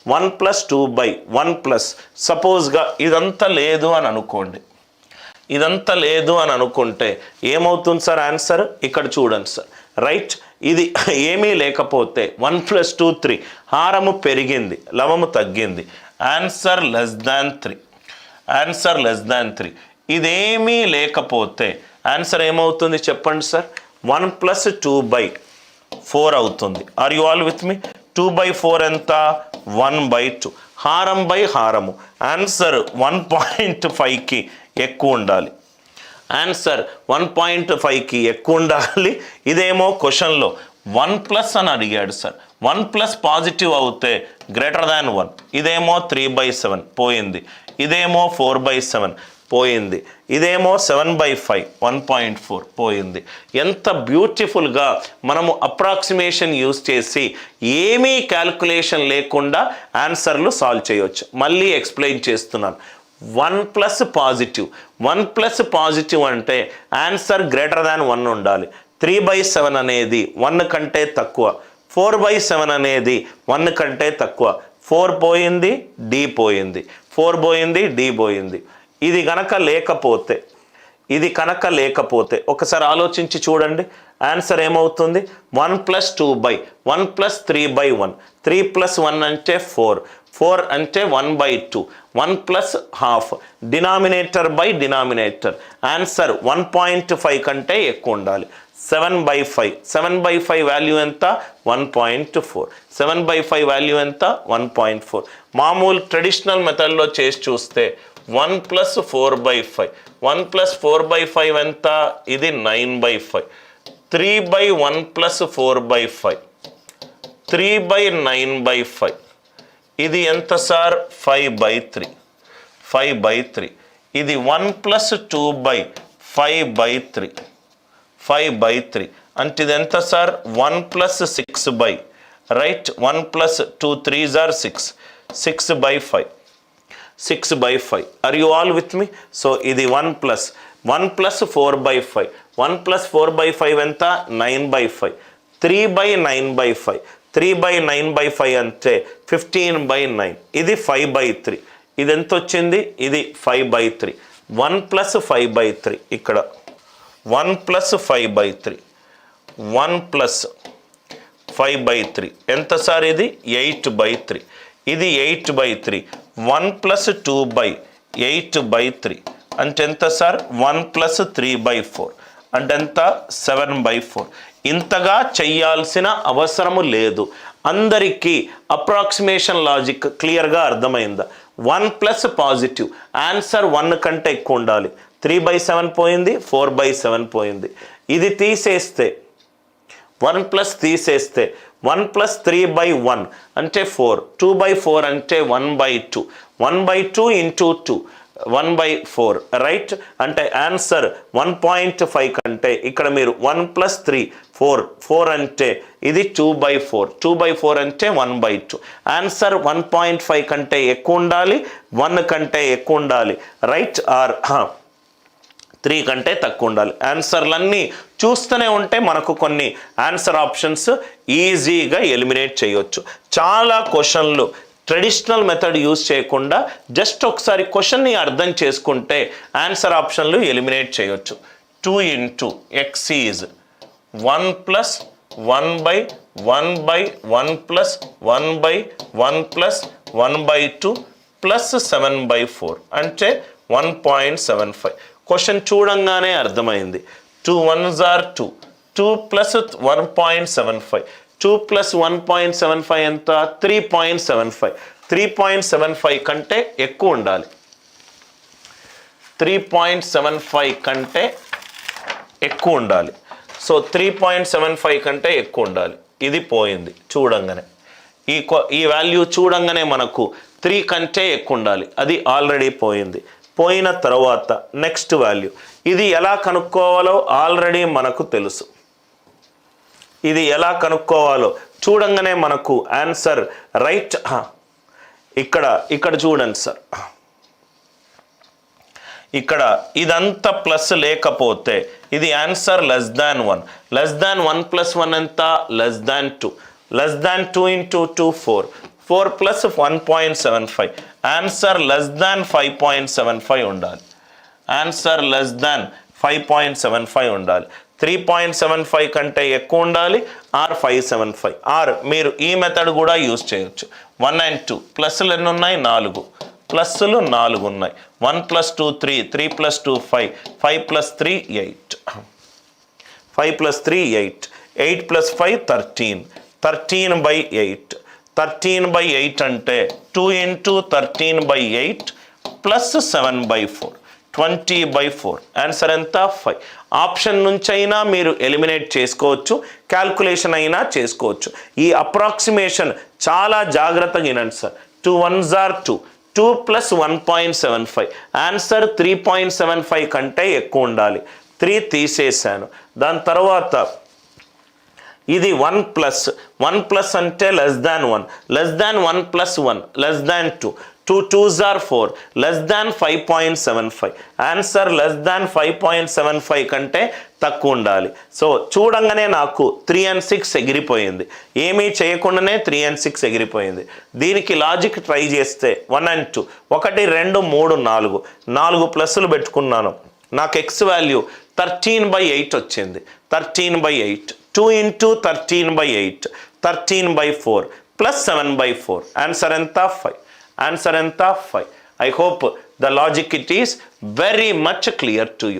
1 + 2/1 plus సపోజ్గా ఇదంతా లేదు అని అనుకోండి. ఇదంతా లేదు అని అనుకుంటే ఏమవుతుంది సార్ ఆన్సర్? ఇక్కడ చూడండి సార్. రైట్, ఇది ఏమీ లేకపోతే 1 + 2 3 హారము పెరిగింది, లవము తగ్గింది. ఆన్సర్ <3. ఆన్సర్ <3. ఇదేమీ లేకపోతే ఆన్సర్ ఏమవుతుంది చెప్పండి సార్? 1 + 2/4 అవుతుంది. Are you all with me? 2/4 ఎంత? 1/2. హారం బై హారము. ఆన్సర్ 1.5కి ఎక్కువ ఉండాలి. ఆన్సర్ 1.5కి ఎక్కువ ఉండాలి. ఇదేమో క్వశ్చన్లో 1+ అని అడిగాడు సార్. 1+ పాజిటివ్ అవుతే <1. ఇదేమో 3/7 పోయింది. ఇదేమో 4/7 పోయింది. ఇదేమో 7/5 1.4 పోయింది. ఎంత బ్యూటిఫుల్గా మనము అప్రాక్సిమేషన్ యూజ్ చేసి ఏమీ క్యాల్కులేషన్ లేకుండా ఆన్సర్లు సాల్వ్ చేయవచ్చు. మళ్ళీ ఎక్స్ప్లెయిన్ చేస్తున్నాను. 1+ పాజిటివ్, 1+ పాజిటివ్ అంటే ఆన్సర్ <1 ఉండాలి. 3/7 అనేది 1 కంటే తక్కువ. 4/7 అనేది 1 కంటే తక్కువ. 4 పోయింది, డి పోయింది. 4 పోయింది, డి పోయింది. ఇది కనుక లేకపోతే ఒకసారి ఆలోచించి చూడండి. ఆన్సర్ ఏమవుతుంది? 1 + 2/1 + 3/1. 3 + 1 అంటే 4. 4 అంటే 1/2. 1 + ½ డినామినేటర్ బై డినామినేటర్. ఆన్సర్ 1.5 కంటే ఎక్కువ ఉండాలి. 7/5. 7/5 వాల్యూ ఎంత? 1.4. 7/5 వాల్యూ ఎంత? 1.4. మామూలు ట్రెడిషనల్ మెథడ్లో చేసి చూస్తే 1 + 4/5. 1 + 4/5 ఎంత? ఇది 9/5. 3/1 + 4/5. 3/9/5. ఇది ఎంత సార్? 5/3. 5/3. ఇది 1 + 2/5/3. 5/3 అంటే ఇది ఎంత sir? 1 + 6/. Right, 1 + 2 3s are 6. 6/5. 6/5. Are you all with me? So ఇది 1 + 4/5. 1 + 4/5 ఎంత? 9/5. 3/9/5. 3/9/5 అంటే 15/9. ఇది 5/3. ఇది ఎంత వచ్చింది? ఇది 5/3. 1 + 5/3. ఇక్కడ 1 + 5/3. 1 + 5/3 ఎంత సార్? ఇది 8/3. ఇది 8/3. 1 + 2/8/3 అంటే ఎంత సార్? 1 + 3/4 అంటే ఎంత? 7/4. ఇంతగా చెయ్యాల్సిన అవసరము లేదు. అందరికీ అప్రాక్సిమేషన్ లాజిక్ క్లియర్గా అర్థమైందా? 1+ పాజిటివ్, ఆన్సర్ 1 కంటే ఎక్కువ ఉండాలి. 3/7 పోయింది, 4/7 పోయింది. ఇది తీసేస్తే 1+ తీసేస్తే 1 + 3/1 అంటే 4. 2/4 అంటే 1/2. 1/2 × 2 1/4. రైట్, అంటే ఆన్సర్ 1.5 కంటే ఇక్కడ మీరు 1 + 3 4. 4 అంటే ఇది 2/4. 2/4 అంటే 1/2. ఆన్సర్ 1.5 కంటే ఎక్కువ ఉండాలి, 1 కంటే ఎక్కువ ఉండాలి. రైట్, ఆర్ 3 కంటే తక్కువ ఉండాలి. ఆన్సర్లన్నీ చూస్తూనే ఉంటే మనకు కొన్ని ఆన్సర్ ఆప్షన్స్ ఈజీగా ఎలిమినేట్ చేయొచ్చు. చాలా క్వశ్చన్లు ట్రెడిషనల్ మెథడ్ యూజ్ చేయకుండా జస్ట్ ఒకసారి క్వశ్చన్ని అర్థం చేసుకుంటే ఆన్సర్ ఆప్షన్లు ఎలిమినేట్ చేయొచ్చు. 2 × x ఈజ్ 1 + 1/1/1 + 1/1 + 1/2 + 7/4 అంటే 1.75. క్వశ్చన్ చూడంగానే అర్థమైంది. 2 1s are 2. 2 + 1.75. 2 + 1.75 ఎంత? 3.75. 3.75 కంటే ఎక్కువ ఉండాలి. 3.75 కంటే ఎక్కువ ఉండాలి. సో 3.75 కంటే ఎక్కువ ఉండాలి. ఇది పోయింది చూడంగానే. ఈ వాల్యూ చూడంగానే మనకు 3 కంటే ఎక్కువ ఉండాలి. అది ఆల్రెడీ పోయింది. పోయిన తర్వాత నెక్స్ట్ వాల్యూ. ఇది ఎలా కనుక్కోవాలో ఆల్రెడీ మనకు తెలుసు. ఇది ఎలా కనుక్కోవాలో చూడంగానే మనకు ఆన్సర్ రైట్. ఇక్కడ చూడండి సార్. ఇక్కడ ఇదంతా ప్లస్ లేకపోతే ఇది ఆన్సర్ <1. <1 + 1 ఎంత? <2. <2 × 2 4. 4 ప్లస్ 1.75. ఆన్సర్ లెస్ దాన్ 5.75 ఉండాలి. ఆన్సర్ లెస్ దాన్ 5.75 ఉండాలి. 3.75 కంటే ఎక్కువ ఉండాలి, ఆర్ 575. ఆర్ మీరు ఈ మెథడ్ కూడా యూజ్ చేయొచ్చు. 1 and 2 ప్లస్లు ఎన్ని ఉన్నాయి? 4 ప్లస్లు 4 ఉన్నాయి. 1 + 2 3, 3 + 2 5, 5 + 3 8, 5 + 3 8, 8 + 5 13, 13/8, 13/8 అంటే 2 × 13/8 ప్లస్ 7/4, 20/4. ఆన్సర్ ఎంత? 5. ఆప్షన్ నుంచి అయినా మీరు ఎలిమినేట్ చేసుకోవచ్చు, క్యాల్కులేషన్ అయినా చేసుకోవచ్చు. ఈ అప్రాక్సిమేషన్ చాలా జాగ్రత్తగా వినండి సార్. 2 1s are 2, 2 + 1.75. ఆన్సర్ 3.75 కంటే ఎక్కువ ఉండాలి. 3 తీసేసాను. దాని తర్వాత ఇది 1 ప్లస్, 1 ప్లస్ అంటే less than 1, less than 1 + 1, less than 2, 2 2s are 4, less than 5.75. Answer less than 5.75 కంటే తక్కువ ఉండాలి. సో చూడంగానే నాకు 3 and 6 ఎగిరిపోయింది. ఏమీ చేయకుండానే 3 and 6 ఎగిరిపోయింది. దీనికి లాజిక్ ట్రై చేస్తే 1 and 2, 1 2 3 4, 4 ప్లస్లు పెట్టుకున్నాను. నాకు ఎక్స్ వాల్యూ 13/8 వచ్చింది. 13/8, 2 × 13/8, 13/4 ప్లస్ 7/4. ఆన్సర్ ఎంత? 5. ఆన్సర్ ఎంత? 5. I hope the logic it is very much clear to you.